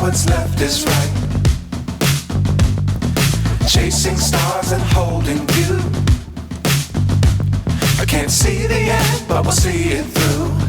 what's left is right. Chasing stars and holding you. I can't see the end, but we'll see it through.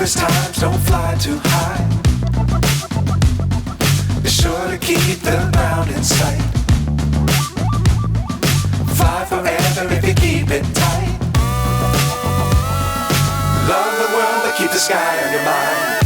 Times don't fly too high. Be sure to keep the ground in sight. Fly forever if you keep it tight. Love the world but keep the sky on your mind.